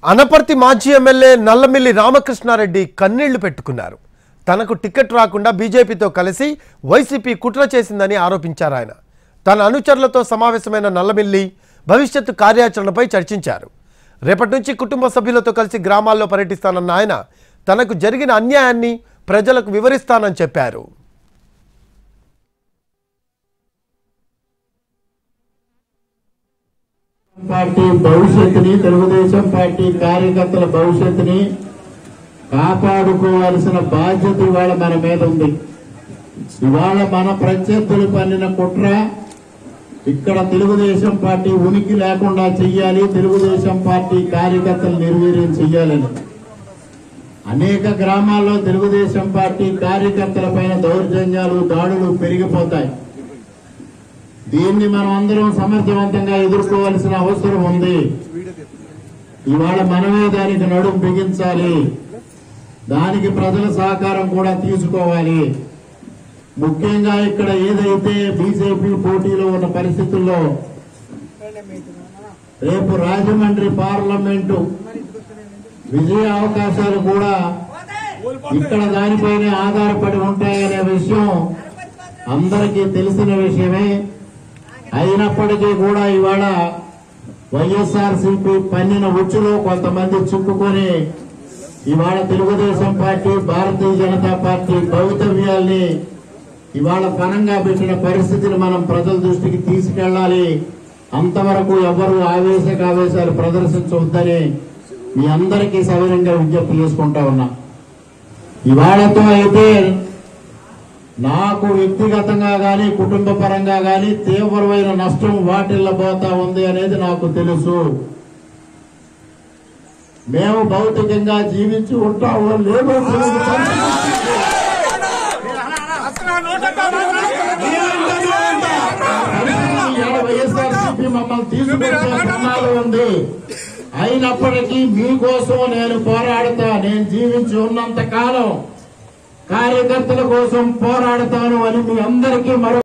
అనపర్తి మాజీ ఎమ్మెల్యే నల్లమిల్లి రామకృష్ణారెడ్డి కన్నీళ్లు పెట్టుకున్నారు. తనకు టికెట్ రాకుండా బీజేపీతో కలిసి వైసీపీ కుట్ర చేసిందని ఆరోపించారు. ఆయన తన అనుచరులతో సమావేశమైన నల్లమిల్లి భవిష్యత్తు కార్యాచరణపై చర్చించారు. రేపటి నుంచి కుటుంబ సభ్యులతో కలిసి గ్రామాల్లో పర్యటిస్తానన్న ఆయన తనకు జరిగిన అన్యాయాన్ని ప్రజలకు వివరిస్తానని చెప్పారు. పార్టీ భవిష్యత్తుని తెలుగుదేశం పార్టీ కార్యకర్తల భవిష్యత్తుని కాపాడుకోవాల్సిన బాధ్యత ఇవాళ మన మీద ఉంది. ఇవాళ మన ప్రత్యర్థులు పన్నిన కుట్ర ఇక్కడ తెలుగుదేశం పార్టీ ఉనికి లేకుండా చెయ్యాలి, తెలుగుదేశం పార్టీ కార్యకర్తలు నిర్వీర్యం చెయ్యాలని అనేక గ్రామాల్లో తెలుగుదేశం పార్టీ కార్యకర్తల పైన దౌర్జన్యాలు దాడులు పెరిగిపోతాయి. దీన్ని మనం అందరం సమర్థవంతంగా ఎదుర్కోవాల్సిన అవసరం ఉంది. ఇవాళ మనమే దానికి నడుం బిగించాలి, దానికి ప్రజల సహకారం కూడా తీసుకోవాలి. ముఖ్యంగా ఇక్కడ ఏదైతే బీజేపీ పోటీలో ఉన్న పరిస్థితుల్లో రేపు రాజమండ్రి పార్లమెంటు విజయ అవకాశాలు కూడా ఇక్కడ దానిపైనే ఆధారపడి ఉంటాయనే విషయం అందరికీ తెలిసిన విషయమే. అయినప్పటికీ కూడా ఇవాళ వైఎస్ఆర్సీపీ పన్నిన ఉచ్చులో కొంతమంది చిక్కుకొని ఇవాళ తెలుగుదేశం పార్టీ భారతీయ జనతా పార్టీ భవితవ్యాల్ని ఇవాళ పనంగా పెట్టిన పరిస్థితిని మనం ప్రజల దృష్టికి తీసుకెళ్లాలి. అంతవరకు ఎవరు ఆవేశాలు ప్రదర్శించవద్దని మీ అందరికీ సవినంగా విజ్ఞప్తి చేసుకుంటా ఉన్నా. ఇవాళతో అయితే నాకు వ్యక్తిగతంగా గాని కుటుంబ పరంగా గాని తీవ్రమైన నష్టం వాటిల్లబోతా ఉంది అనేది నాకు తెలుసు. మేము భౌతికంగా జీవించి ఉంటామో లేదో వైఎస్ఆర్సీపీ మమ్మల్ని తీసుకునే ప్రమాదం ఉంది. అయినప్పటికీ మీకోసం నేను పోరాడతా. నేను జీవించి ఉన్నంత కాలం కార్యకర్తల కోసం పోరాడతాను అని మీ అందరికీ